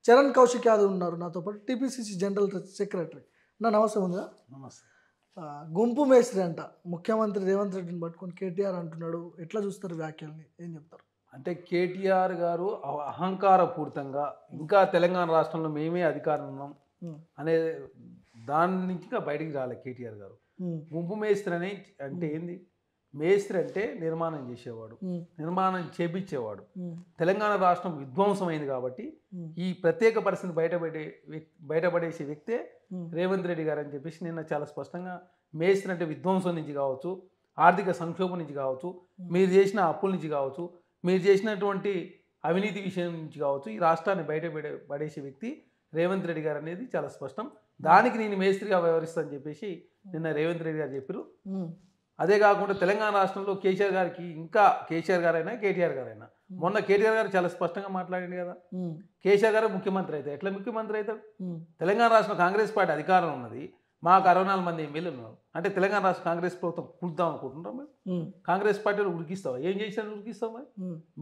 చరణ్ కౌశిక్ యాదవ్ ఉన్నారు నాతో పాటు, టీపీసీసీ జనరల్ సెక్రటరీ. నా నమస్తే ఉందా? నమస్తే. గుంపు మేస్త్రి అంట ముఖ్యమంత్రి రేవంత్ రెడ్డిని పట్టుకొని కేటీఆర్ అంటున్నాడు. ఎట్లా చూస్తారు వ్యాఖ్యల్ని, ఏం చెప్తారు? అంటే కేటీఆర్ గారు అహంకారపూరితంగా ఇంకా తెలంగాణ రాష్ట్రంలో మేమే అధికారం ఉన్నాం అనే దాని నుంచి ఇంకా బయటికి రాలే కేటీఆర్ గారు. గుంపు మేస్త్రి అని అంటే ఏంది? మేస్త్రి అంటే నిర్మాణం చేసేవాడు, నిర్మాణం చేపించేవాడు. తెలంగాణ రాష్ట్రం విధ్వంసమైంది కాబట్టి ఈ ప్రత్యేక పరిస్థితిని బయటపడేసే వ్యక్తే రేవంత్ రెడ్డి గారు అని చెప్పేసి నిన్న చాలా స్పష్టంగా, మేస్త్రి అంటే విధ్వంసం నుంచి కావచ్చు, ఆర్థిక సంక్షోభం నుంచి కావచ్చు, మీరు చేసిన అప్పుల నుంచి కావచ్చు, మీరు చేసినటువంటి అవినీతి విషయం నుంచి కావచ్చు, ఈ రాష్ట్రాన్ని పడేసే వ్యక్తి రేవంత్ రెడ్డి గారు అనేది చాలా స్పష్టం. దానికి నేను మేస్త్రిగా వ్యవహరిస్తానని చెప్పేసి నిన్న రేవంత్ రెడ్డి గారు చెప్పారు. అదే కాకుండా తెలంగాణ రాష్ట్రంలో కేసీఆర్ గారికి, ఇంకా కేసీఆర్ గారైనా కేటీఆర్ గారైనా, మొన్న కేటీఆర్ గారు చాలా స్పష్టంగా మాట్లాడింది కదా, కేసీఆర్ గారు ముఖ్యమంత్రి అయితే ఎట్లా ముఖ్యమంత్రి అవుతాడు? తెలంగాణ రాష్ట్రం కాంగ్రెస్ పార్టీ అధికారం ఉన్నది, మాకు 64 మంది ఎమ్మెల్యేలు ఉన్నారు. అంటే తెలంగాణ రాష్ట్ర కాంగ్రెస్ ప్రభుత్వం కూల్దాం అనుకుంటున్నాం మేము? కాంగ్రెస్ పార్టీలో ఉరికిస్తావా? ఏం చేసినా ఉరికిస్తాం? మరి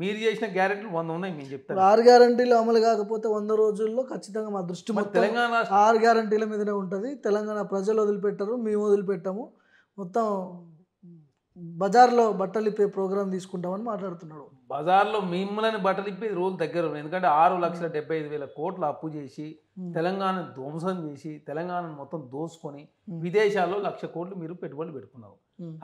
మీరు చేసిన గ్యారెంటీలు 100 ఉన్నాయి. మేము చెప్తాను 6 గ్యారెంటీలు అమలు కాకపోతే 100 రోజుల్లో ఖచ్చితంగా మా దృష్టి తెలంగాణ 6 గ్యారెంటీల మీదనే ఉంటుంది. తెలంగాణ ప్రజలు వదిలిపెట్టరు, మేము వదిలిపెట్టాము, మొత్తం బజార్లో బట్టలు ఇప్పే ప్రోగ్రామ్ తీసుకుంటామని మాట్లాడుతున్నాడు. బజార్లో మిమ్మల్ని బట్టలు ఇప్పే రోజులు దగ్గర ఉన్నాయి. ఎందుకంటే 6,75,000 కోట్ల అప్పు చేసి తెలంగాణ ధ్వంసం చేసి తెలంగాణను మొత్తం దోసుకొని విదేశాల్లో 1,00,000 కోట్లు మీరు పెట్టుబడులు పెట్టుకున్నారు.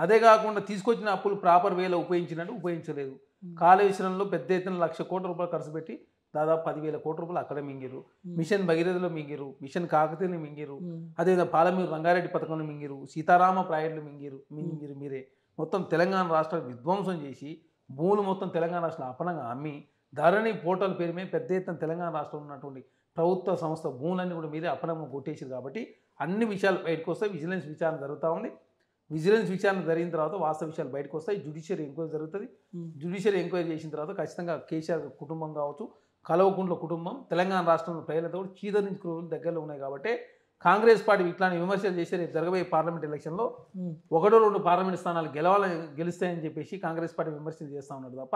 అదే కాకుండా తీసుకొచ్చిన అప్పులు ప్రాపర్ వేలో ఉపయోగించలేదు. కాళేశ్వరంలో పెద్ద ఎత్తున 1,00,000 కోట్ల రూపాయలు ఖర్చు పెట్టి దాదాపు 10,000 కోట్ల రూపాయలు అక్కడ మింగిరు. మిషన్ భగీరథలో మింగిరు, మిషన్ కాకతీయని మింగిరు, అదేవిధంగా పాలమూరు రంగారెడ్డి పథకంలో మింగిరు, సీతారామ ప్రాజెక్టులు మింగిరు మీరే. మొత్తం తెలంగాణ రాష్ట్రాన్ని విధ్వంసం చేసి భూములు మొత్తం తెలంగాణ రాష్ట్రం అపనంగా అమ్మి ధరణి పోర్టల్ పేరు మీద పెద్ద ఎత్తున తెలంగాణ రాష్ట్రంలో ఉన్నటువంటి ప్రభుత్వ సంస్థ భూములన్నీ కూడా మీరే అపనంగా కొట్టేసారు. కాబట్టి అన్ని విషయాలు బయటకు వస్తాయి. విజిలెన్స్ విచారణ జరుగుతూ ఉంది. విజిలెన్స్ విచారణ జరిగిన తర్వాత వాస్తవ విషయాలు బయటకు వస్తాయి. జ్యుడిషియరీ ఎంక్వైరీ జరుగుతుంది. జ్యుడిషియరీ ఎంక్వైరీ చేసిన తర్వాత ఖచ్చితంగా కేసీఆర్ కుటుంబం కావచ్చు, కల్వకుంట్ల కుటుంబం, తెలంగాణ రాష్ట్రంలో ప్రజలతో కూడా చీదరించుకు దగ్గరలో ఉన్నాయి. కాబట్టి కాంగ్రెస్ పార్టీ ఇట్లాంటి విమర్శలు చేసి రేపు జరగబోయే పార్లమెంట్ ఎలక్షన్లో 1-2 పార్లమెంట్ స్థానాలు గెలుస్తాయని చెప్పేసి కాంగ్రెస్ పార్టీ విమర్శలు చేస్తూ ఉన్నారు తప్ప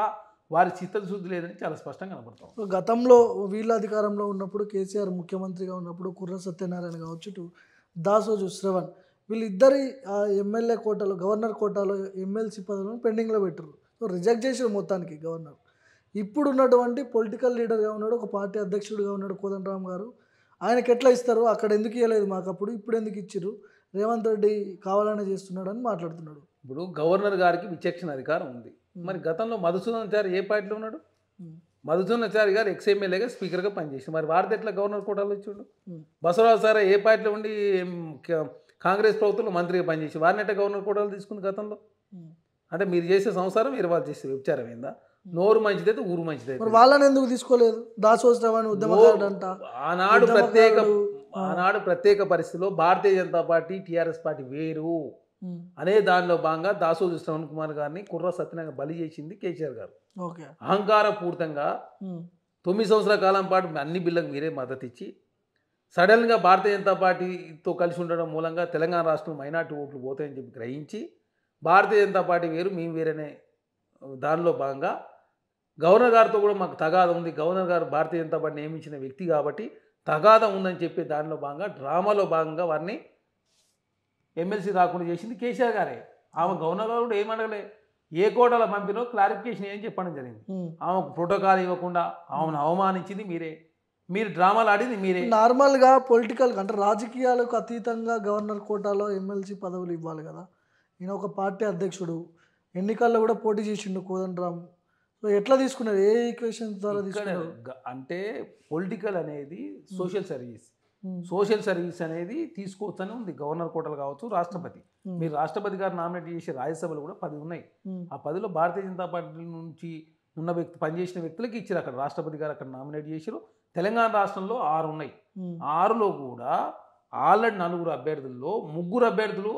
వారి చిత్తశుద్ధి లేదని చాలా స్పష్టంగా కనబడతాం. గతంలో వీళ్ళ అధికారంలో ఉన్నప్పుడు, కేసీఆర్ ముఖ్యమంత్రిగా ఉన్నప్పుడు కుర్ర సత్యనారాయణ కావచ్చు, దాసోజు శ్రవణ్, వీళ్ళిద్దరి ఎమ్మెల్యే కోటాలో, గవర్నర్ కోటాలో ఎమ్మెల్సీ పదవులను పెండింగ్లో పెట్టారు. సో రిజెక్ట్ చేసారు మొత్తానికి గవర్నర్. ఇప్పుడు ఉన్నటువంటి పొలిటికల్ లీడర్గా ఉన్నాడు, ఒక పార్టీ అధ్యక్షుడిగా ఉన్నాడు కోదండరామ్ గారు. ఆయనకి ఎట్లా ఇస్తారు? అక్కడ ఎందుకు ఇవ్వలేదు మాకు, అప్పుడు ఇప్పుడు ఎందుకు ఇచ్చిర్రు? రేవంత్ రెడ్డి కావాలనే చేస్తున్నాడు అని మాట్లాడుతున్నాడు. ఇప్పుడు గవర్నర్ గారికి విచక్షణ అధికారం ఉంది. మరి గతంలో మధుసూదనాచారి ఏ పార్టీలో ఉన్నాడు? మధుసూదనాచారి గారు ఎక్స్ఎమ్మెల్యేగా స్పీకర్గా పనిచేసి మరి వారిది ఎట్లా గవర్నర్ కోటాలో ఇచ్చిండు? బసవరాజు సార్ ఏ పార్టీలో ఉండి కాంగ్రెస్ ప్రభుత్వంలో మంత్రిగా పనిచేసి వారిని ఎట్లా గవర్నర్ కోటాలు తీసుకుంది గతంలో? అంటే మీరు చేసే సంసారం మీరు వాళ్ళు చేసే వ్యభిచారం ఏందా? నోరు మంచిదైతే ఊరు మంచిదైతే వాళ్ళని ఎందుకు తీసుకోలేదు? దాసోజు శ్రవణ్ ఉద్యమకారుడు అంట. ఆనాడు ప్రత్యేక పరిస్థితిలో భారతీయ జనతా పార్టీ, టీఆర్ఎస్ పార్టీ వేరు అనే దానిలో భాగంగా దాసోజు శ్రవణ్ కుమార్ గారిని కుర్ర సత్యనారాయణ బలి చేసింది కేసీఆర్ గారు. అహంకారపూరితంగా 9 సంవత్సరాల కాలం పాటు అన్ని బిల్లకు మీరే మద్దతు ఇచ్చి సడన్గా భారతీయ జనతా పార్టీతో కలిసి ఉండడం మూలంగా తెలంగాణ రాష్ట్రంలో మైనార్టీ ఓట్లు పోతాయని చెప్పి గ్రహించి భారతీయ జనతా పార్టీ వేరు మేము వేరనే దానిలో భాగంగా గవర్నర్ గారితో కూడా మాకు తగాదా ఉంది, గవర్నర్ గారు భారతీయ జనతా పార్టీ నియమించిన వ్యక్తి కాబట్టి తగాదా ఉందని చెప్పి దానిలో భాగంగా డ్రామాలో భాగంగా వారిని ఎమ్మెల్సీ రాకుండా చేసింది కేసీఆర్ గారే. ఆమె గవర్నర్ గారు కూడా ఏమనగలే, ఏ కోటాల పంపినో క్లారిఫికేషన్ ఏం చెప్పడం జరిగింది. ఆమెకు ప్రోటోకాల్ ఇవ్వకుండా ఆమెను అవమానించింది మీరే, మీరు డ్రామాలు ఆడింది మీరే. నార్మల్గా పొలిటికల్ అంటే రాజకీయాలకు అతీతంగా గవర్నర్ కోటాలో ఎమ్మెల్సీ పదవులు ఇవ్వాలి కదా. ఈయన ఒక పార్టీ అధ్యక్షుడు, ఎన్నికల్లో కూడా పోటీ చేసిండు కోదండరామ్. సో ఎట్లా తీసుకున్నారు? ఏ ఈక్వేషన్స్ ద్వారా తీసుకున్నారు? అంటే పొలిటికల్ అనేది సోషల్ సర్వీస్ అనేది తీసుకోవచ్చని ఉంది. గవర్నర్ కోటలు కావచ్చు, రాష్ట్రపతి, మీరు రాష్ట్రపతి గారు నామినేట్ చేసే రాజ్యసభలు కూడా 10 ఉన్నాయి. ఆ 10లో భారతీయ జనతా పార్టీ నుంచి ఉన్న వ్యక్తి పనిచేసిన వ్యక్తులకి ఇచ్చారు. అక్కడ రాష్ట్రపతి గారు అక్కడ నామినేట్ చేశారు. తెలంగాణ రాష్ట్రంలో 6 ఉన్నాయి. 6లో కూడా ఆల్రెడీ 4 అభ్యర్థుల్లో 3 అభ్యర్థులు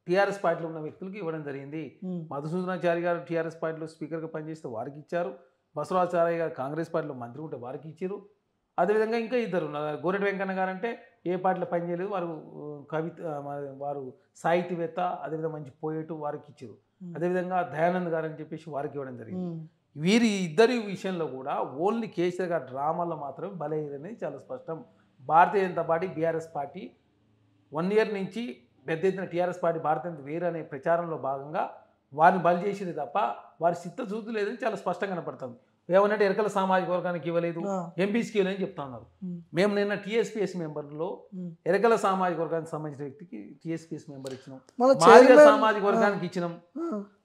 టీఆర్ఎస్ పార్టీలో ఉన్న వ్యక్తులకు ఇవ్వడం జరిగింది. మధుసూదనాచారి గారు టీఆర్ఎస్ పార్టీలో స్పీకర్గా పనిచేస్తే వారికి ఇచ్చారు. బసవరాజాచారి గారు కాంగ్రెస్ పార్టీలో మంత్రి ఉంటే వారికి ఇచ్చారు. అదేవిధంగా ఇంకా ఇద్దరు గోరెటి వెంకన్న గారు అంటే ఏ పార్టీలో పనిచేయలేదు, వారు సాహితీవేత్త, అదేవిధంగా మంచి పోయేటు, వారికి ఇచ్చారు. అదేవిధంగా దయానంద్ గారు అని చెప్పేసి వారికి ఇవ్వడం జరిగింది. వీరి ఇద్దరి విషయంలో కూడా ఓన్లీ కేసీఆర్ గారి డ్రామాలో మాత్రమే బలయ్యేది చాలా స్పష్టం. Bharatiya Janata party BRS party 1 year నుంచి పెద్ద ఎత్తున టీఆర్ఎస్ పార్టీ భారతీయ వేరు అనే ప్రచారంలో భాగంగా వారిని బలి చేసింది తప్ప వారి చిత్తశుద్ధి లేదని చాలా స్పష్టంగా కనపడుతుంది. ఏమనంటే ఎరకల సామాజిక వర్గానికి ఇవ్వలేదు, ఎంపీసీకి ఇవ్వలేదని చెప్తా ఉన్నారు. మేము నిన్న టీఎస్పీఎస్ మెంబర్లో ఎరకల సామాజిక వర్గానికి సంబంధించిన వ్యక్తికి టీఎస్పీఎస్ మెంబర్ ఇచ్చినాం, మాదిగ సామాజిక వర్గానికి ఇచ్చినాం,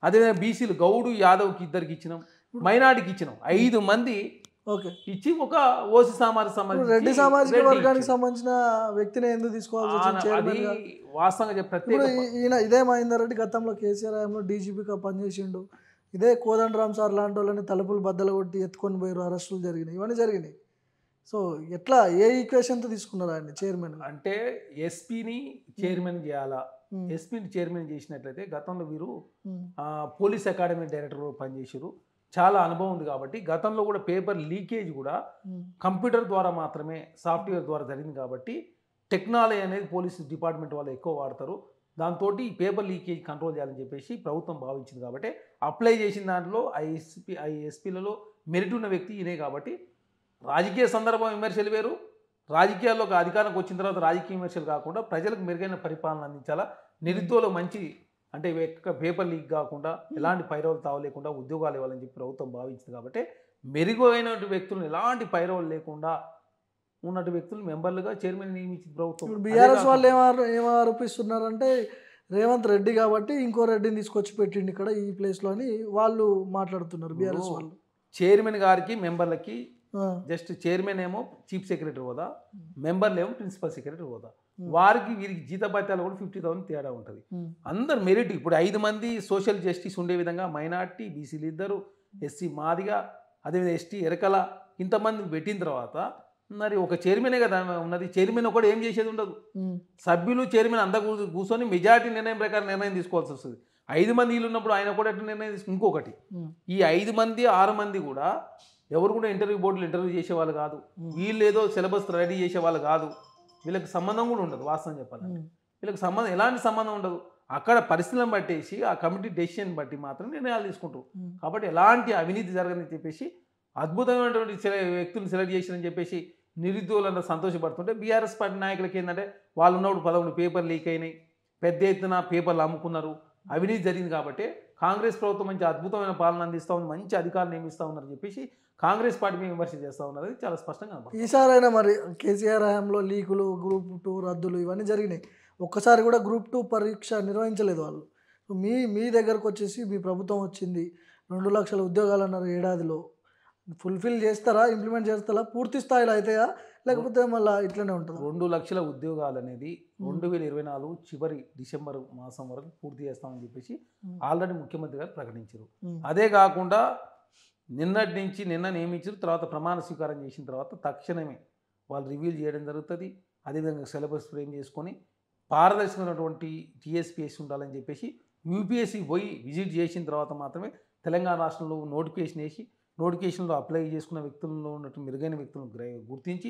అదేవిధంగా బీసీలు గౌడు యాదవ్కి ఇద్దరికి ఇచ్చినాం, మైనార్టీకి ఇచ్చినాం. 5 మంది ఇచ్చి ఒక ఓసీ సామాజిక రెడ్డి సామాజిక వర్గానికి సంబంధించిన వ్యక్తిని ఎందుకు తీసుకోవాల్సి అది వాస్తవంగా ప్రత్యేక ఈయన ఇదే మహేందర్ రెడ్డి గతంలో కేసీఆర్ హయాంలో డీజీపీగా పనిచేసిండు. ఇదే కోదండరామ్ సార్ లాంటి వాళ్ళని తలుపులు బద్దలు కొట్టి ఎత్తుకొని పోయారు, అరెస్టులు జరిగినాయి, ఇవన్నీ జరిగినాయి. సో ఎట్లా ఏ ఈక్వేషన్తో తీసుకున్నారు ఆయన చైర్మన్? అంటే ఎస్పీని చైర్మన్ చేయాలా, ఎస్పీని చైర్మన్ చేసినట్లయితే గతంలో వీరు పోలీస్ అకాడమీ డైరెక్టర్ పనిచేసారు, చాలా అనుభవం ఉంది కాబట్టి గతంలో కూడా పేపర్ లీకేజ్ కూడా కంప్యూటర్ ద్వారా మాత్రమే సాఫ్ట్వేర్ ద్వారా జరిగింది కాబట్టి టెక్నాలజీ అనేది పోలీసు డిపార్ట్మెంట్ వాళ్ళు ఎక్కువ వాడతారు. దాంతో ఈ పేపర్ లీకేజ్ కంట్రోల్ చేయాలని చెప్పేసి ప్రభుత్వం భావించింది కాబట్టి అప్లై చేసిన దాంట్లో ఐఎస్పీలలో మెరిట్ ఉన్న వ్యక్తి ఈయనే. కాబట్టి రాజకీయ సందర్భం విమర్శలు వేరు, రాజకీయాల్లో అధికారంకి వచ్చిన తర్వాత రాజకీయ విమర్శలు కాకుండా ప్రజలకు మెరుగైన పరిపాలన అందించాలా, నిరుద్యోగులు మంచి అంటే పేపర్ లీక్ కాకుండా ఎలాంటి పైరవులు తావలేకుండా ఉద్యోగాలు ఇవ్వాలని చెప్పి ప్రభుత్వం భావించింది కాబట్టి మెరుగైన వ్యక్తులను ఎలాంటి పైరవులు లేకుండా ఉన్నట్టు వ్యక్తులు మెంబర్లుగా చైర్మన్ నియమించింది ప్రభుత్వం. బీఆర్ఎస్ వాళ్ళు ఏం ఆరోపిస్తున్నారంటే రేవంత్ రెడ్డి కాబట్టి ఇంకో రెడ్డిని తీసుకొచ్చి పెట్టిండి ఇక్కడ ఈ ప్లేస్లో అని వాళ్ళు మాట్లాడుతున్నారు బీఆర్ఎస్ వాళ్ళు. చైర్మన్ గారికి మెంబర్లకి జస్ట్ చైర్మన్ ఏమో చీఫ్ సెక్రటరీ హోదా, మెంబర్లు ఏమో ప్రిన్సిపల్ సెక్రటరీ హోదా, వారికి వీరికి జీతభత్యాలు కూడా 50,000 తేడా ఉంటుంది. అందరు మెరిట్ ఇప్పుడు 5 మంది సోషల్ జస్టిస్ ఉండే విధంగా మైనార్టీ, బీసీలు 2, ఎస్సీ మాదిగా, అదేవిధంగా ఎస్టీ ఎరకల ఇంతమంది పెట్టిన తర్వాత మరి ఒక చైర్మనే కదా ఉన్నది. చైర్మన్ ఒకటి ఏం చేసేది ఉండదు, సభ్యులు చైర్మన్ అందరూ కూర్చొని మెజారిటీ నిర్ణయం ప్రకారం నిర్ణయం తీసుకోవాల్సి వస్తుంది. 5 మంది వీళ్ళు ఉన్నప్పుడు ఆయన కూడా ఎట్లా నిర్ణయం తీసుకు. ఇంకొకటి ఈ 5 మంది 6 మంది కూడా ఎవరు కూడా ఇంటర్వ్యూ బోర్డులు ఇంటర్వ్యూ చేసేవాళ్ళు కాదు, వీళ్ళు ఏదో సిలబస్ రెడీ చేసేవాళ్ళు కాదు, వీళ్ళకి సంబంధం కూడా ఉండదు. వాస్తవం చెప్పాలంటే వీళ్ళకి సంబంధం ఎలాంటి సంబంధం ఉండదు. అక్కడ పరిస్థితులను బట్టేసి ఆ కమిటీ డెసిషన్ బట్టి మాత్రం నిర్ణయాలు తీసుకుంటారు. కాబట్టి ఎలాంటి అవినీతి జరగదని చెప్పేసి అద్భుతమైనటువంటి వ్యక్తులను సెలెక్ట్ చేసిరని చెప్పేసి నిరుద్యోగులంతా సంతోషపడుతుంటే బీఆర్ఎస్ పార్టీ నాయకులకి ఏంటంటే వాళ్ళు ఉన్నప్పుడు 11 పేపర్లు లీక్ అయినాయి, పెద్ద ఎత్తున పేపర్లు అమ్ముకున్నారు, అవినీతి జరిగింది. కాబట్టి కాంగ్రెస్ ప్రభుత్వం మంచి అద్భుతమైన పాలన అందిస్తూ ఉంది, మంచి అధికారులు నియమిస్తూ ఉన్నారని చెప్పేసి కాంగ్రెస్ పార్టీ మీద విమర్శ చేస్తూ ఉన్నారు. అది చాలా స్పష్టంగా ఈసారైనా మరి కేసీఆర్ హయాంలో లీకులు, గ్రూప్ 2 రద్దులు ఇవన్నీ జరిగినాయి. ఒక్కసారి కూడా గ్రూప్ 2 పరీక్ష నిర్వహించలేదు వాళ్ళు. మీ దగ్గరకు వచ్చేసి మీ ప్రభుత్వం వచ్చింది, 2 లక్షల ఉద్యోగాలు అన్నారు ఏడాదిలో, ఫుల్ఫిల్ చేస్తారా, ఇంప్లిమెంట్ చేస్తారా, పూర్తి స్థాయిలో అవుతాయా లేకపోతే మళ్ళీ ఇట్లనే ఉంటుంది? 2 లక్షల ఉద్యోగాలు అనేది 2024 చివరి డిసెంబర్ మాసం వరకు పూర్తి చేస్తామని చెప్పేసి ఆల్రెడీ ముఖ్యమంత్రి గారు ప్రకటించారు. అదే కాకుండా నిన్నటి నుంచి నిన్న నియమించారు, తర్వాత ప్రమాణ స్వీకారం చేసిన తర్వాత తక్షణమే వాళ్ళు రివ్యూల్ చేయడం జరుగుతుంది. అదేవిధంగా సిలబస్ ఫ్రేమ్ చేసుకొని పారదర్శకమైనటువంటి టీఎస్పీఎస్ ఉండాలని చెప్పేసి యూపీఎస్సీ పోయి విజిట్ చేసిన తర్వాత మాత్రమే తెలంగాణ రాష్ట్రంలో నోటిఫికేషన్ వేసి నోటిఫికేషన్లో అప్లై చేసుకున్న వ్యక్తుల్లో ఉన్నట్టు మెరుగైన వ్యక్తులను గుర్తించి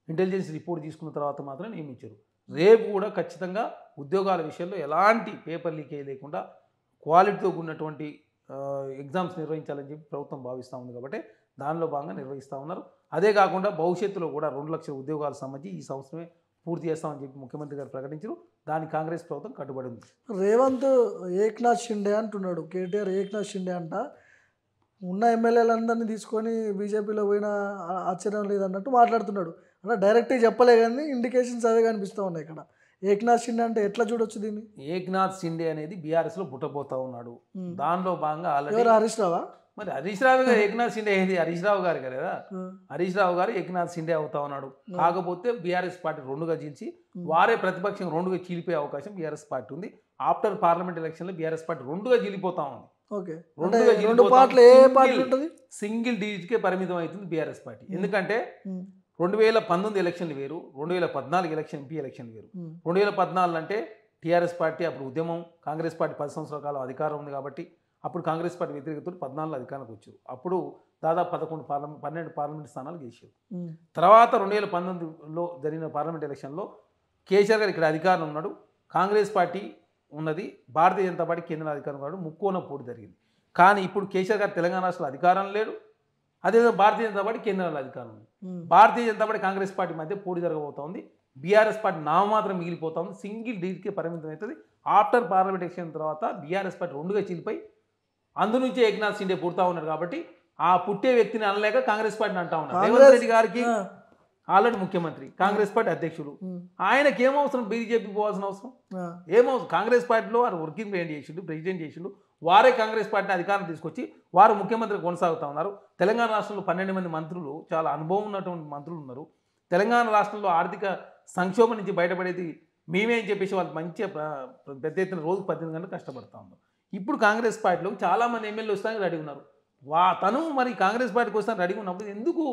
ఇంటెలిజెన్స్ రిపోర్ట్ తీసుకున్న తర్వాత మాత్రమే నియమించారు. రేపు కూడా ఖచ్చితంగా ఉద్యోగాల విషయంలో ఎలాంటి పేపర్ లీకేజ్ లేకుండా క్వాలిటీతో ఉన్నటువంటి ఎగ్జామ్స్ నిర్వహించాలని చెప్పి ప్రభుత్వం భావిస్తూ ఉంది. కాబట్టి దానిలో భాగంగా నిర్వహిస్తూ ఉన్నారు. అదే కాకుండా భవిష్యత్తులో కూడా 2 లక్షల ఉద్యోగాలకు సంబంధించి ఈ సంవత్సరమే పూర్తి చేస్తామని చెప్పి ముఖ్యమంత్రి గారు ప్రకటించారు. దానికి కాంగ్రెస్ ప్రభుత్వం కట్టుబడి ఉంది. రేవంత్ ఏక్నాథ్ షిండే అంటున్నాడు, కేటీఆర్ ఏక్నాథ్ షిండే అంట, ఉన్న ఎమ్మెల్యేలందరినీ తీసుకొని బీజేపీలో పోయినా ఆశ్చర్యం లేదన్నట్టు మాట్లాడుతున్నాడు. అంటే డైరెక్ట్గా చెప్పలే కానీ ఇండికేషన్స్ అవే కనిపిస్తూ ఉన్నాయి ఇక్కడ. ఏక్నాథ్ షిండే అంటే ఎట్లా చూడొచ్చు దీన్ని? ఏక్నాథ్ షిండే అనేది బీఆర్ఎస్లో పుట్టబోతా ఉన్నాడు. దానిలో భాగంగా ఆల్రెడీ హరీష్ రావా? మరి హరీష్ రావు గారు ఏక్నాథ్ షిండే ఏది? హరీష్ రావు గారు కదా, హరీష్ రావు గారు ఏక్నాథ్ షిండే అవుతా ఉన్నాడు. కాకపోతే బీఆర్ఎస్ పార్టీ 2గా చీల్చి వారే ప్రతిపక్షం 2గా చీలిపోయే అవకాశం బీఆర్ఎస్ పార్టీ ఉంది. ఆఫ్టర్ పార్లమెంట్ ఎలక్షన్లో బీఆర్ఎస్ పార్టీ 2గా చీలిపోతా ఉంది. సింగిల్ డిజిట్కే పరిమితం అవుతుంది బీఆర్ఎస్ పార్టీ. ఎందుకంటే 2019 ఎలక్షన్లు వేరు, 2014 ఎలక్షన్ ఎంపీ ఎలక్షన్లు వేరు. 2014 అంటే టీఆర్ఎస్ పార్టీ అప్పుడు ఉద్యమం, కాంగ్రెస్ పార్టీ 10 సంవత్సరాల కాలం అధికారం ఉంది కాబట్టి అప్పుడు కాంగ్రెస్ పార్టీ వ్యతిరేకతతో 14 అధికారానికి వచ్చారు. అప్పుడు దాదాపు 12 పార్లమెంట్ స్థానాలు గెలిచారు. తర్వాత 2019లో జరిగిన పార్లమెంట్ ఎలక్షన్లో కేసీఆర్ గారు ఇక్కడ అధికారం ఉన్నాడు, కాంగ్రెస్ పార్టీ ఉన్నది, భారతీయ జనతా పార్టీ కేంద్ర అధికారం ఉన్నాడు, ముక్కోన పోటీ జరిగింది. కానీ ఇప్పుడు కేసీఆర్ గారు తెలంగాణ రాష్ట్రంలో అధికారం లేడు, అదేవిధంగా భారతీయ జనతా పార్టీ కేంద్రంలో అధికారం ఉంది. భారతీయ జనతా పార్టీ కాంగ్రెస్ పార్టీ మధ్య పోటీ జరగబోతోంది. బీఆర్ఎస్ పార్టీ నామమాత్రం మిగిలిపోతుంది, సింగిల్ డీట్కే పరిమితం అవుతుంది. ఆఫ్టర్ పార్లమెంట్ ఎలక్షన్ తర్వాత బీఆర్ఎస్ పార్టీ రెండుగా చీలిపోయి అందు నుంచే ఏకనాథ్ షిండే పుడతా ఉన్నాడు. కాబట్టి ఆ పుట్టే వ్యక్తిని అనలేక కాంగ్రెస్ పార్టీని అంటా ఉన్నారు. రేవంత్ రెడ్డి గారికి ఆల్రెడీ ముఖ్యమంత్రి, కాంగ్రెస్ పార్టీ అధ్యక్షులు, ఆయనకి ఏమవసరం బీజేపీ పోవాల్సిన అవసరం ఏమవసరం? కాంగ్రెస్ పార్టీలో వారు వర్కింగ్ ప్రెసిడెంట్ చేసిండు, వారే కాంగ్రెస్ పార్టీని అధికారం తీసుకొచ్చి వారు ముఖ్యమంత్రి కొనసాగుతూ ఉన్నారు. తెలంగాణ రాష్ట్రంలో 12 మంది మంత్రులు, చాలా అనుభవం ఉన్నటువంటి మంత్రులు ఉన్నారు. తెలంగాణ రాష్ట్రంలో ఆర్థిక సంక్షోభం నుంచి బయటపడేది మేమే అని చెప్పేసి వాళ్ళు మంచిగా పెద్ద ఎత్తున రోజు 18 గంటలు కష్టపడతా ఉన్నారు. ఇప్పుడు కాంగ్రెస్ పార్టీలో చాలామంది ఎమ్మెల్యేలు వస్తానికి రెడీ ఉన్నారు. తను మరి కాంగ్రెస్ పార్టీకి వస్తాను రెడీ ఉన్నప్పుడు ఎందుకు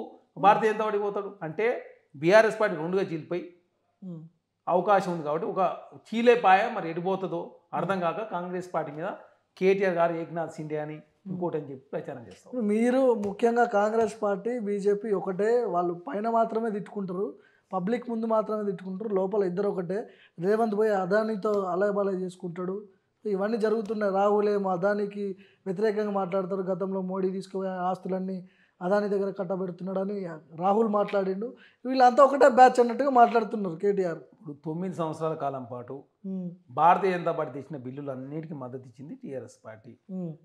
భారతీయ జనతా పార్టీ పోతాడు అంటే, బీఆర్ఎస్ పార్టీ రెండుగా చీలిపోయి అవకాశం ఉంది కాబట్టి ఒక చీలేపాయ మరి ఎడిపోతుందో అర్థం కాక కాంగ్రెస్ పార్టీ మీద కేటీఆర్ గారు ఏకనాథ్ షిండే అని ఇంకోటి అని చెప్పి ప్రచారం చేస్తారు. మీరు ముఖ్యంగా కాంగ్రెస్ పార్టీ బీజేపీ ఒకటే, వాళ్ళు పైన మాత్రమే తిట్టుకుంటారు, పబ్లిక్ ముందు మాత్రమే తిట్టుకుంటారు, లోపల ఇద్దరు ఒకటే. రేవంత్ పోయి అదానితో అలయబలయ చేసుకుంటాడు, ఇవన్నీ జరుగుతున్నాయి. రాహుల్ ఏమో అదానికి వ్యతిరేకంగా మాట్లాడతారు, గతంలో మోడీ తీసుకుపోయే ఆస్తులన్నీ అదాని దగ్గర కట్టబెడుతున్నాడని రాహుల్ మాట్లాడిండు. వీళ్ళంతా ఒకటే బ్యాచ్ అన్నట్టుగా మాట్లాడుతున్నారు కేటీఆర్. ఇప్పుడు 9 సంవత్సరాల కాలం పాటు భారతీయ జనతా పార్టీ తెచ్చిన బిల్లులు అన్నిటికీ మద్దతు ఇచ్చింది టీఆర్ఎస్ పార్టీ.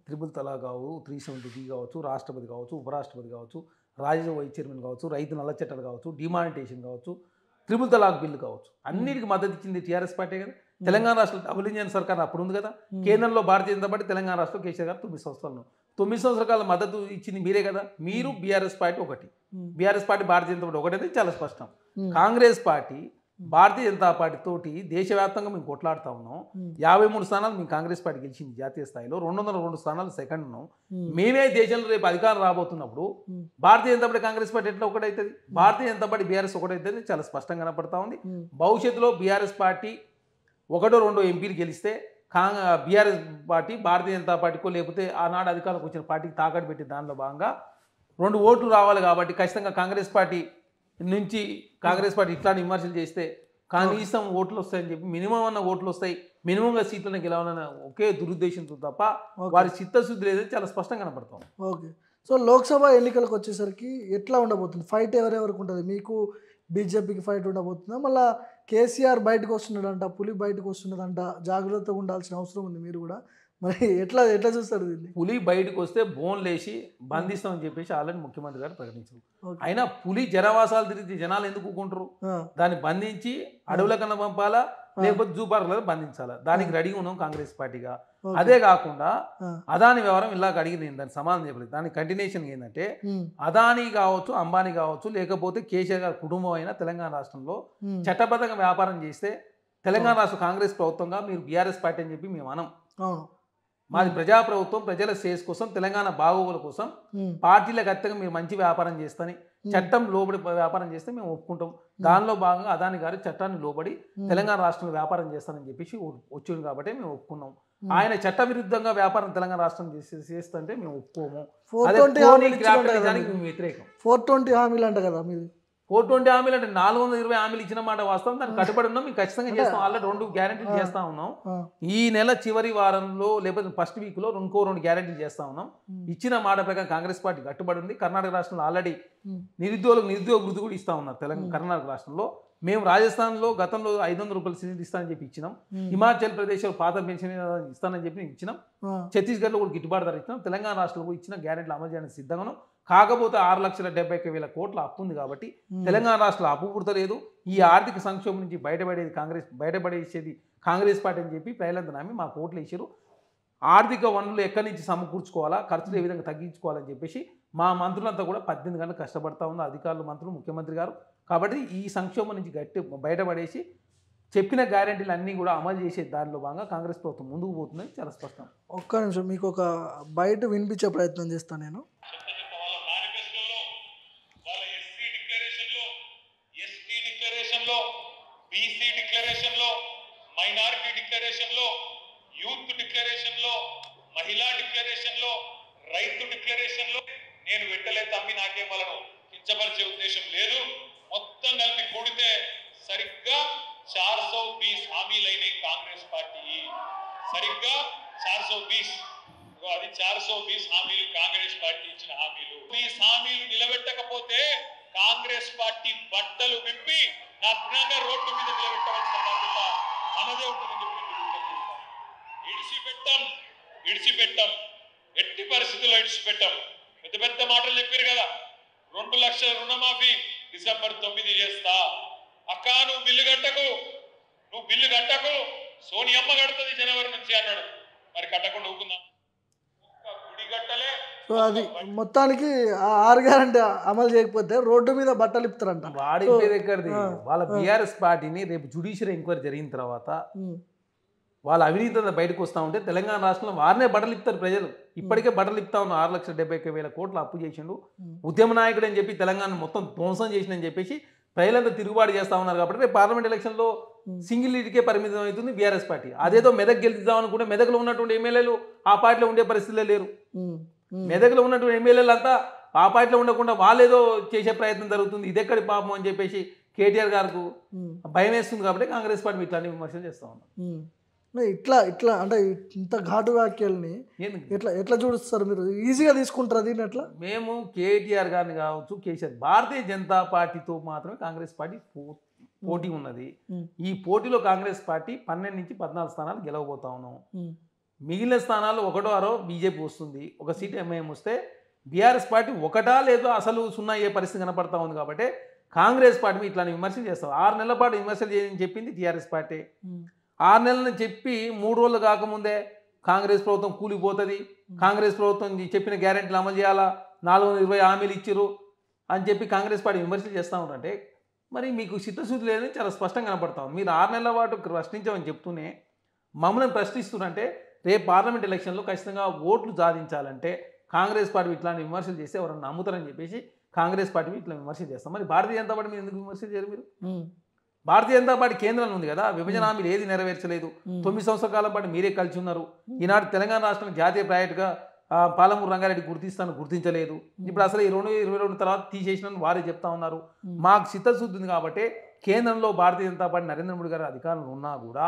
త్రిపుల్ తలాక్ కావచ్చు, 370D కావచ్చు, రాష్ట్రపతి కావచ్చు, ఉపరాష్ట్రపతి కావచ్చు, రాజ్యసభ వైస్ చైర్మన్ కావచ్చు, రైతు నల్ల చట్టాలు కావచ్చు, డిమానిటేషన్ కావచ్చు, త్రిపుల్ తలాక్ బిల్లు కావచ్చు, అన్నిటికీ మద్దతు ఇచ్చింది టీఆర్ఎస్ పార్టీ కదా. తెలంగాణ రాష్ట్రంలో డబుల్ ఇంజన్ సర్కార్ అప్పుడు ఉంది కదా, కేంద్రంలో భారతీయ జనతా పార్టీ, తెలంగాణ రాష్ట్రంలో కేసీఆర్ గారు 9 సంవత్సరాలు 9 సంవత్సరాల కాలం మద్దతు ఇచ్చింది మీరే కదా. మీరు బీఆర్ఎస్ పార్టీ ఒకటి, బీఆర్ఎస్ పార్టీ భారతీయ జనతా పార్టీ ఒకటైతే చాలా స్పష్టం. కాంగ్రెస్ పార్టీ భారతీయ జనతా పార్టీ తోటి దేశవ్యాప్తంగా మేము కొట్లాడుతూ ఉన్నాం. 53 స్థానాలు మేము కాంగ్రెస్ పార్టీ గెలిచింది జాతీయ స్థాయిలో, 202 స్థానాలు సెకండ్ ఉన్నాం. మేమే దేశంలో రేపు అధికారం రాబోతున్నప్పుడు భారతీయ జనతా పార్టీ కాంగ్రెస్ పార్టీ ఎట్లా ఒకటవుతుంది? భారతీయ జనతా పార్టీ బీఆర్ఎస్ ఒకటైతే చాలా స్పష్టంగా కనపడతా ఉంది. భవిష్యత్తులో బీఆర్ఎస్ పార్టీ 1-2 ఎంపీలు గెలిస్తే బీఆర్ఎస్ పార్టీ భారతీయ జనతా పార్టీకో లేకపోతే ఆనాడు అధికారంలోకి వచ్చిన పార్టీకి తాకట్టు పెట్టి దానిలో భాగంగా 2 ఓట్లు రావాలి. కాబట్టి ఖచ్చితంగా కాంగ్రెస్ పార్టీ నుంచి కాంగ్రెస్ పార్టీ ఇట్లాంటి విమర్శలు చేస్తే కనీసం ఓట్లు వస్తాయని చెప్పి, మినిమం అన్న ఓట్లు వస్తాయి, మినిమంగా సీట్లను గెలవాలన్న ఒకే దురుద్దేశంతో తప్ప వారి చిత్తశుద్ధి లేదని చాలా స్పష్టంగా కనపడతాం. ఓకే, సో లోక్సభ ఎన్నికలకు వచ్చేసరికి ఎట్లా ఉండబోతుంది ఫైట్? ఎవరెవరికి ఉంటుంది? మీకు బీజేపీకి ఫైట్ ఉండబోతుందా? మళ్ళీ కేసీఆర్ బయటకు వస్తున్నాడంట, పులి బయటకు వస్తున్నదంట, జాగ్రత్తగా ఉండాల్సిన అవసరం ఉంది మీరు కూడా. మరి ఎట్లా చూస్తారు దీన్ని? పులి బయటకు వస్తే బోన్లు వేసి బంధిస్తామని చెప్పేసి ఆల్రెడీ ముఖ్యమంత్రి గారు ప్రకటించారు. అయినా పులి జనవాసాలు తిరిగి జనాలు ఎందుకు ఊకుంటారు? దాన్ని బంధించి అడవుల కన్నా పంపాలా, లేకపోతే జూ పార్కులలో బంధించాలా? దానికి రెడీగా ఉన్నాం కాంగ్రెస్ పార్టీగా. అదే కాకుండా అదాని వ్యవహారం ఇలాగ అడిగి నేను దానికి సమాధానం చెప్పలేదు. దానికి కంటిన్యూషన్ ఏంటంటే, అదాని కావచ్చు, అంబానీ కావచ్చు, లేకపోతే కేసీఆర్ గారి కుటుంబం అయినా తెలంగాణ రాష్ట్రంలో చట్టబద్ధంగా వ్యాపారం చేస్తే తెలంగాణ రాష్ట్ర కాంగ్రెస్ ప్రభుత్వంగా మీరు బీఆర్ఎస్ పార్టీ అని చెప్పి మేము అనం. మాది ప్రజాప్రభుత్వం, ప్రజల శ్రేయస్ కోసం, తెలంగాణ బాగోగుల కోసం పార్టీలకు అత్తగా మీరు మంచి వ్యాపారం చేస్తని, చట్టం లోబడి వ్యాపారం చేస్తే మేము ఒప్పుకుంటాం. దానిలో భాగంగా అదాని గారు చట్టాన్ని లోబడి తెలంగాణ రాష్ట్రంలో వ్యాపారం చేస్తానని చెప్పేసి వచ్చింది కాబట్టి మేము ఒప్పుకున్నాం. ఆయన చట్ట విరుద్ధంగా వ్యాపారం తెలంగాణ రాష్ట్రం చేస్తుంటే మేము ఒప్పుకోము. 420 వ్యతిరేకం. 420 హామీలు అంట కదా మీరు? 420 హామీలు అంటే 420 హామీలు ఇచ్చిన మాట వాస్తవం, దానికి కట్టుబడి ఉన్నాం. మేము ఖచ్చితంగా చేస్తాం. ఆల్రెడీ 2 గ్యారెంటీలు చేస్తా ఉన్నాం. ఈ నెల చివరి వారంలో లేకపోతే ఫస్ట్ వీక్లో 2 గ్యారెంటీలు చేస్తా ఉన్నాం. ఇచ్చిన మాట ప్రకారం కాంగ్రెస్ పార్టీ కట్టుబడి ఉంది. కర్ణాటక రాష్ట్రంలో ఆల్రెడీ నిరుద్యోగ వృద్ధి కూడా ఇస్తా ఉన్నారు. కర్ణాటక రాష్ట్రంలో మేము రాజస్థాన్లో గతంలో 500 రూపాయలు సిలిండర్ ఇస్తానని చెప్పి ఇచ్చినాం. హిమాచల్ ప్రదేశ్లో పాత పెన్షన్ ఇస్తానని చెప్పి ఇచ్చినాం. ఛత్తీస్గఢ్లో కూడా గిట్టుబాటు ధర ఇచ్చినాం. తెలంగాణ రాష్ట్రంలో ఇచ్చిన గ్యారెంటీలు అమలు చేయడానికి సిద్ధంగా ఉన్నాం. కాకపోతే 6,71,000 కోట్ల అప్పు ఉంది కాబట్టి తెలంగాణ రాష్ట్రంలో అప్పు పుడతలేదు. ఈ ఆర్థిక సంక్షోభం నుంచి బయటపడేసేది కాంగ్రెస్ పార్టీ అని చెప్పి ప్రజలంతా నమ్మి మాకు ఓట్లు వేసారు. ఆర్థిక వనరులు ఎక్కడి నుంచి సమకూర్చుకోవాలా, ఖర్చులు ఏ విధంగా తగ్గించుకోవాలని చెప్పేసి మా మంత్రులంతా కూడా 18 గంటలు కష్టపడతా ఉన్నారు, అధికారులు, మంత్రులు, ముఖ్యమంత్రి గారు. కాబట్టి ఈ సంక్షోభం నుంచి బయటపడేసి చెప్పిన గ్యారెంటీలు అన్నీ కూడా అమలు చేసే దానిలో భాగంగా కాంగ్రెస్ ప్రభుత్వం ముందుకు పోతుందని చాలా స్పష్టం. ఒక్క నిమిషం మీకు ఒక బయట వినిపించే ప్రయత్నం చేస్తాను నేను. బీసీ డిక్లరేషన్ లో, మైనారిటీ డిక్లరేషన్ లో, యూత్ డిక్లరేషన్ లో, మహిళా డిక్లరేషన్ లో, రైతు డిక్లరేషన్ లో నేను వెంటలే తమ్మి నాకేం వలను కించపరిచే ఉద్దేశం లేదు. మొత్తం కలిపి కూడితే సరిగ్గా 420 హామీలైన కాంగ్రెస్ పార్టీ సరిగ్గా 420 అది 420 హామీలు కాంగ్రెస్ పార్టీ ఇచ్చిన హామీలు. ఈ హామీలు నిలబెట్టకపోతే కాంగ్రెస్ పార్టీ బట్టలు విప్పి నగ్నంగా రోడ్డు మీద నిలబెట్టవలసిన బాధ్యత మనదే ఉంటుందని చెప్పి ఇడిచిపెట్టాం. ఎట్టి పరిస్థితుల్లో ఇడిచిపెట్టాం. పెద్ద పెద్ద మాటలు చెప్పారు కదా, 2 లక్షల రుణమాఫీ డిసెంబర్ 9 చేస్తా. అక్క నువ్వు బిల్లు కట్టకు, సోనియమ్మ కడుతుంది జనవరి నుంచి అన్నాడు. మరి కట్టకుండా ఊకుందాం. గుడి కట్టలే. సో అది మొత్తానికి ఆ 6 గ్యారెంటీ అమలు చేయకపోతే రోడ్డు మీద బట్టలు ఇప్పుతారంట. వాడి పేరు ఎక్కడిది? వాళ్ళ బీఆర్ఎస్ పార్టీని రేపు జ్యుడిషియల్ ఎంక్వైరీ జరిగిన తర్వాత వాళ్ళ అవినీతి బయటకు వస్తూ ఉంటే తెలంగాణ రాష్ట్రంలో వారినే బట్టలు ఇస్తారు ప్రజలు. ఇప్పటికే బట్టలు ఇస్తా ఉన్నారు. 6,71,000 కోట్లు అప్పు చేసిండు, ఉద్యమ నాయకుడు అని చెప్పి తెలంగాణ మొత్తం ధ్వంసం చేసిందని చెప్పేసి ప్రజలంతా తిరుగుబాటు చేస్తూ ఉన్నారు. కాబట్టి రేపు పార్లమెంట్ ఎలక్షన్లో సింగిల్ లీడ్కే పరిమితం అవుతుంది బీఆర్ఎస్ పార్టీ. అదేదో మెదక్ గెలిద్దాం అనుకుంటే మెదక్లో ఉన్నటువంటి ఎమ్మెల్యేలు ఆ పార్టీలో ఉండే పరిస్థితులే లేరు. మెదక్లో ఉన్నటువంటి ఎమ్మెల్యేలు అంతా ఆ పార్టీలో ఉండకుండా వాళ్ళేదో చేసే ప్రయత్నం జరుగుతుంది. ఇదెక్కడి పాపం అని చెప్పేసి కేటీఆర్ గారికి భయం వేస్తుంది. కాబట్టి కాంగ్రెస్ పార్టీ ఇట్లాంటి విమర్శలు చేస్తూ ఉన్నారు. ఇట్లా అంటే ఇంత ఘాటు వ్యాఖ్యల్ని ఎట్లా చూడుస్తారు మీరు? ఈజీగా తీసుకుంటారు దీన్ని ఎట్లా? మేము కేటీఆర్ గారిని కావచ్చు, కేసీఆర్, భారతీయ జనతా పార్టీతో మాత్రమే కాంగ్రెస్ పార్టీ పోటీ ఉన్నది. ఈ పోటీలో కాంగ్రెస్ పార్టీ 12 నుంచి 14 స్థానాలు గెలవబోతా ఉన్నాం. మిగిలిన స్థానాలు 1-6 బీజేపీ వస్తుంది. ఒక సీట్ ఎంఐఎం వస్తే బీఆర్ఎస్ పార్టీ 1 లేదో అసలు 0 అయ్యే పరిస్థితి కనపడతా ఉంది. కాబట్టి కాంగ్రెస్ పార్టీ ఇట్లాంటి విమర్శలు చేస్తాం. 6 నెలల పాటు విమర్శలు చేయని చెప్పింది టీఆర్ఎస్ పార్టీ. 6 నెలలను చెప్పి 3 రోజులు కాకముందే కాంగ్రెస్ ప్రభుత్వం కూలిపోతుంది, కాంగ్రెస్ ప్రభుత్వం చెప్పిన గ్యారెంటీలు అమలు చేయాలా, 420 హామీలు ఇచ్చిరు అని చెప్పి కాంగ్రెస్ పార్టీ విమర్శలు చేస్తూ ఉంటారంటే మరి మీకు చిత్తశుద్ధి లేదని చాలా స్పష్టంగా కనపడతాం. మీరు 6 నెలల పాటు ప్రశ్నించమని చెప్తూనే మమ్మల్ని ప్రశ్నిస్తున్నారంటే రేపు పార్లమెంట్ ఎలక్షన్లో ఖచ్చితంగా ఓట్లు సాధించాలంటే కాంగ్రెస్ పార్టీ ఇట్లాంటి విమర్శలు చేస్తే ఎవరన్నా నమ్ముతారని చెప్పేసి కాంగ్రెస్ పార్టీ ఇట్లా విమర్శలు చేస్తాం. మరి భారతీయ జనతా పార్టీ మీరు ఎందుకు విమర్శలు చేయరు? మీరు భారతీయ జనతా పార్టీ కేంద్రంలో ఉంది కదా, విభజన హామీలు ఏది నెరవేర్చలేదు. 9 సంవత్సరాల కాలం పాటు మీరే కలిసి ఉన్నారు. ఈనాడు తెలంగాణ రాష్ట్రానికి జాతీయ ప్రాజెక్టుగా పాలమూరు రంగారెడ్డి గుర్తించలేదు. ఇప్పుడు అసలు ఈ 2022 తర్వాత తీసేసిన వారే చెప్తా ఉన్నారు. మాకు చిత్తశుద్ధి ఉంది కాబట్టి కేంద్రంలో భారతీయ జనతా పార్టీ నరేంద్ర మోడీ గారి అధికారంలో ఉన్నా కూడా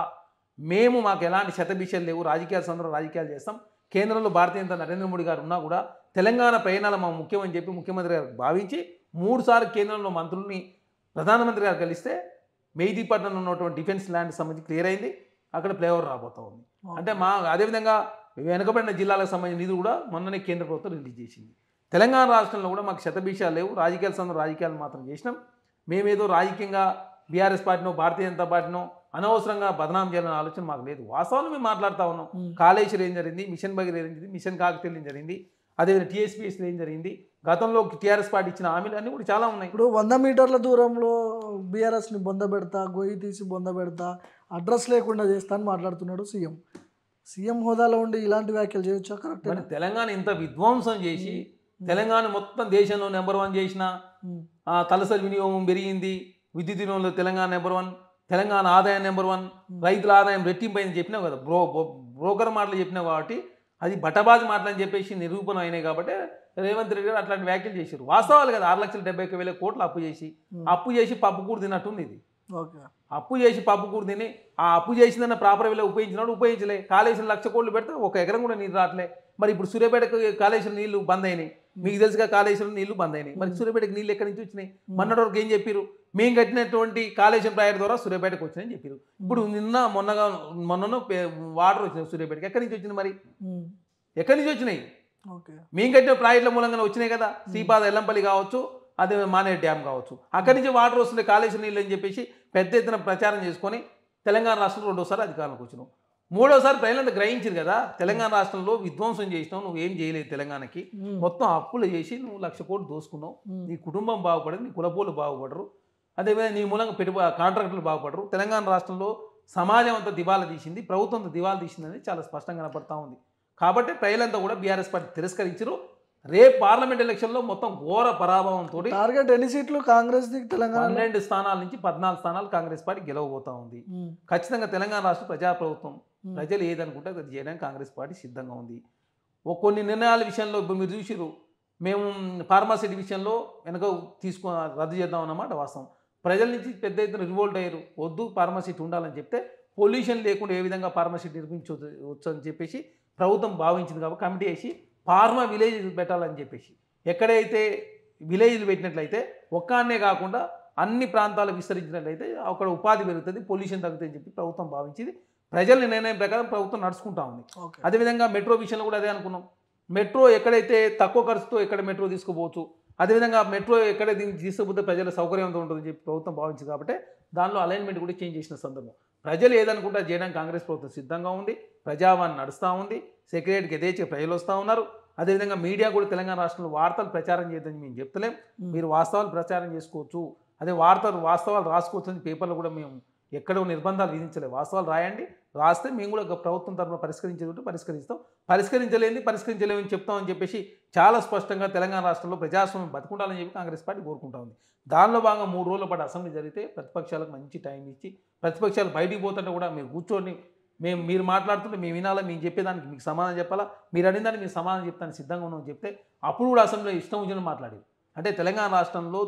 మాకు ఎలాంటి శతభిషలు లేవు, రాజకీయాల సందర్భంలో రాజకీయాలు చేస్తాం. కేంద్రంలో భారతీయ జనతా నరేంద్ర మోడీ గారు ఉన్నా కూడా తెలంగాణ ప్రయాణాలు మా ముఖ్యమని చెప్పి ముఖ్యమంత్రి గారు భావించి 3 సార్లు కేంద్రంలో మంత్రుల్ని ప్రధానమంత్రి గారు కలిస్తే మెహదీపట్నంలో ఉన్నటువంటి డిఫెన్స్ ల్యాండ్ సంబంధించి క్లియర్ అయింది. అక్కడ ఫ్లైఓవర్ రాబోతా ఉంది. అంటే అదేవిధంగా వెనుకబడిన జిల్లాలకు సంబంధించిన నిధులు కూడా మొన్ననే కేంద్ర ప్రభుత్వం రిలీజ్ చేసింది. తెలంగాణ రాష్ట్రంలో కూడా మాకు శతభిషాలు లేవు, రాజకీయాల సందర్భంలో రాజకీయాలు మాత్రం చేసినాం. మేమేదో రాజకీయంగా బీఆర్ఎస్ పార్టీనో భారతీయ జనతా పార్టీనో అనవసరంగా బదనాం చేయాలనే ఆలోచన మాకు లేదు. వాస్తవాలు మేము మాట్లాడుతూ ఉన్నాం. కాళేశ్వరం ఏం జరిగింది, మిషన్ భగీరథ ఏం జరిగింది, మిషన్ కాకతీయ ఏం జరిగింది, అదేవిధంగా టీఎస్పీఎస్లో ఏం జరిగింది, గతంలో టీఆర్ఎస్ పార్టీ ఇచ్చిన హామీలు అన్నీ కూడా చాలా ఉన్నాయి. ఇప్పుడు 100 మీటర్ల దూరంలో బీఆర్ఎస్ని బొందబెడతా, గొయ్యి తీసి బొందబెడతా, అడ్రస్ లేకుండా చేస్తా అని మాట్లాడుతున్నాడు సీఎం హోదాలో ఉండి ఇలాంటి వ్యాఖ్యలు చేయొచ్చా? కరెక్ట్. మరి తెలంగాణ ఇంత విధ్వంసం చేసి తెలంగాణ మొత్తం దేశంలో నెంబర్ 1 చేసిన, తలసరి వినియోగం పెరిగింది, విద్యుత్ వినియోగంలో తెలంగాణ నెంబర్ 1, తెలంగాణ ఆదాయం నెంబర్ 1, రైతుల ఆదాయం రెట్టింపైందని చెప్పినావు కదా, బ్రోకర్ మాటలు చెప్పినావు. కాబట్టి అది బట్టబాజీ మాటలు అని చెప్పేసి నిరూపణ అయినాయి. కాబట్టి రేవంత్ రెడ్డి గారు అట్లాంటి వ్యాఖ్యలు చేశారు. వాస్తవాలు కదా, 6,71,000 కోట్లు అప్పు చేసి పప్పు కూర తిన్నట్టుంది ఇది. అప్పు చేసి పప్పు కూర తిని ఆ అప్పు చేసిందన్న ప్రాపర్ వేలో ఉపయోగించలే. కాళేశ్వరం 1,00,000 కోట్లు పెడితే 1 ఎకరం కూడా నీళ్ళు రావట్లే. మరి ఇప్పుడు సూర్యాపేటకు కాళేశ్వరం నీళ్లు బంద్ అయినాయి. మీకు తెలుసుగా కాళేశ్వరం నీళ్లు బంద్ అయినాయి. మరి సూర్యాపేటకు నీళ్ళు ఎక్కడి నుంచి వచ్చినాయి? మొన్నటి వరకు ఏం చెప్పారు? మేము కట్టినటువంటి కాళేశ్వరం ప్రాజెక్ట్ ద్వారా సూర్యాపేటకు వచ్చినాయని చెప్పారు. ఇప్పుడు మొన్న వాటర్ వచ్చినాయి సూర్యాపేటకి. ఎక్కడి నుంచి వచ్చినాయి? మరి ఎక్కడి నుంచి వచ్చినాయి? మేము కట్టిన ప్రాజెక్టుల మూలంగానే వచ్చినాయి కదా. శ్రీపాద ఎల్లంపల్లి కావచ్చు, అదే మానేరు డ్యామ్ కావచ్చు, అక్కడి నుంచి వాటర్ వస్తున్నాయి కాళేశ్వరం నీళ్ళు అని చెప్పేసి పెద్ద ఎత్తున ప్రచారం చేసుకొని తెలంగాణ రాష్ట్రంలో 2వ సారి అధికారంలోకి వచ్చినావు. 3వ సారి ప్రజలంతా గ్రహించారు కదా, తెలంగాణ రాష్ట్రంలో విధ్వంసం చేసినావు, నువ్వేం చేయలేదు. తెలంగాణకి మొత్తం అప్పులు చేసి నువ్వు 1,00,000 కోట్లు దోసుకున్నావు. నీ కుటుంబం బాగుపడదు, నీ కులపోలు బాగుపడరు, అదేవిధంగా నీ మూలంగా కాంట్రాక్టర్లు బాగుపడరు. తెలంగాణ రాష్ట్రంలో సమాజం అంతా దివాలా తీసింది, ప్రభుత్వం అంతా దివాలా తీసిందని చాలా స్పష్టంగా కనపడతా ఉంది. కాబట్టి ప్రజలంతా కూడా బీఆర్ఎస్ పార్టీ తిరస్కరించారు. రేపు పార్లమెంట్ ఎలక్షన్లో మొత్తం ఘోర పరాభవంతో టార్గెట్ ఎన్ని సీట్లు కాంగ్రెస్ తెలంగాణ 12 స్థానాల నుంచి 14 స్థానాలు కాంగ్రెస్ పార్టీ గెలవబోతా ఉంది. ఖచ్చితంగా తెలంగాణ రాష్ట్ర ప్రజాప్రభుత్వం, ప్రజలు ఏదనుకుంటే అది చేయడానికి కాంగ్రెస్ పార్టీ సిద్ధంగా ఉంది. కొన్ని నిర్ణయాల విషయంలో ఇప్పుడు మీరు చూసిరు, మేము ఫార్మాసిటీ విషయంలో వెనక రద్దు చేద్దాం అన్నమాట వాస్తవం. ప్రజల నుంచి పెద్ద ఎత్తున రివోల్ట్ అయ్యారు. వద్దు ఫార్మాసిటీ ఉండాలని చెప్తే పొల్యూషన్ లేకుండా ఏ విధంగా ఫార్మాసిటీ నిర్మించవచ్చు అని చెప్పేసి ప్రభుత్వం భావించింది కాబట్టి కమిటీ వేసి ఫార్మా విలేజ్ పెట్టాలని చెప్పేసి ఎక్కడైతే విలేజ్లు పెట్టినట్లయితే ఒక్కనే కాకుండా అన్ని ప్రాంతాలు విస్తరించినట్లయితే అక్కడ ఉపాధి పెరుగుతుంది, పొల్యూషన్ తగ్గుతుంది అని చెప్పి ప్రభుత్వం భావించింది. ప్రజల నిర్ణయం ప్రకారం ప్రభుత్వం నడుచుకుంటా ఉంది. ఓకే. అదేవిధంగా మెట్రో విషయంలో కూడా అదే అనుకున్నాం. మెట్రో ఎక్కడైతే తక్కువ ఖర్చుతో ఎక్కడ మెట్రో తీసుకోవచ్చు, అదేవిధంగా మెట్రో ఎక్కడ దీన్ని తీసుకుపోతే ప్రజల సౌకర్యంతో ఉంటుందని చెప్పి ప్రభుత్వం భావించింది కాబట్టి దానిలో అలైన్మెంట్ కూడా చేంజ్ చేసిన సందర్భం. ప్రజలు ఏదనుకుంటే చేయడానికి కాంగ్రెస్ ప్రభుత్వం సిద్ధంగా ఉంది. ప్రజావాణి నడుస్తూ ఉంది. సెక్రటరీకి యథేచ్ఛగా ప్రజలు వస్తూ ఉన్నారు. అదేవిధంగా మీడియా కూడా తెలంగాణ రాష్ట్రంలో వార్తలు ప్రచారం చేయదని మేము చెప్తలేం. మీరు వాస్తవాలు ప్రచారం చేసుకోవచ్చు, అదే వాస్తవాలు రాసుకోవచ్చు అని పేపర్లు కూడా మేము ఎక్కడో నిర్బంధాలు విధించలేదు. వాస్తవాలు రాయండి, రాస్తే మేము కూడా ప్రభుత్వం తరఫున పరిష్కరించేది పరిష్కరిస్తాం, పరిష్కరించలేమని చెప్తామని చెప్పేసి చాలా స్పష్టంగా తెలంగాణ రాష్ట్రంలో ప్రజాస్వామ్యం బతుకుండాలని చెప్పి కాంగ్రెస్ పార్టీ కోరుకుంటా ఉంది. దానిలో భాగంగా 3 రోజుల పాటు అసెంబ్లీ జరిగితే ప్రతిపక్షాలకు మంచి టైం ఇచ్చి, ప్రతిపక్షాలు బయటికి పోతుంటే కూడా మీరు కూర్చొని మీరు మాట్లాడుతుంటే మేము వినాలా, మేము చెప్పేదానికి మీకు సమాధానం చెప్పాలా, మీరు అడిగిన మీరు సమాధానం చెప్తాను సిద్ధంగా ఉన్నామని చెప్తే అప్పుడు కూడా అసెంబ్లీలో ఇష్టం వచ్చిన మాట్లాడేది. అంటే తెలంగాణ రాష్ట్రంలో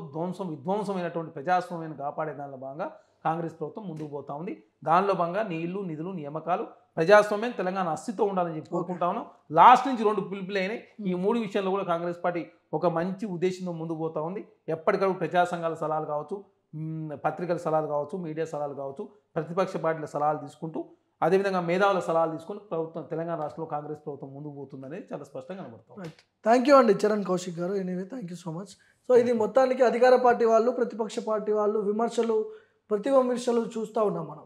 విధ్వంసమైనటువంటి ప్రజాస్వామ్యాన్ని కాపాడే దానిలో భాగంగా కాంగ్రెస్ ప్రభుత్వం ముందుకు పోతా ఉంది. దానిలో భాగంగా నీళ్లు, నిధులు, నియామకాలు, ప్రజాస్వామ్యం, తెలంగాణ అస్తిత్వం ఉండాలని చెప్పి కోరుకుంటా ఉన్నాం. లాస్ట్ నుంచి 2 పిలుపులు అయినాయి. ఈ 3 విషయాల్లో కూడా కాంగ్రెస్ పార్టీ ఒక మంచి ఉద్దేశంతో ముందుకు పోతా ఉంది. ఎప్పటికప్పుడు ప్రజా సంఘాల సలహాలు కావచ్చు, పత్రికల సలహాలు కావచ్చు, మీడియా సలహాలు కావచ్చు, ప్రతిపక్ష పార్టీల సలహాలు తీసుకుంటూ అదేవిధంగా మేధావుల సలహాలు తీసుకుని ప్రభుత్వం తెలంగాణ రాష్ట్రంలో కాంగ్రెస్ ప్రభుత్వం ముందుకు పోతుందనేది చాలా స్పష్టంగా కనబడుతుంది. రైట్. థ్యాంక్ యూ అండి చరణ్ కౌశిక్ గారు. Anyway thank you so much. So ఇది మొత్తానికి అధికార పార్టీ వాళ్ళు, ప్రతిపక్ష పార్టీ వాళ్ళు ప్రతి విమర్శలు చూస్తూ ఉన్నాం మనం.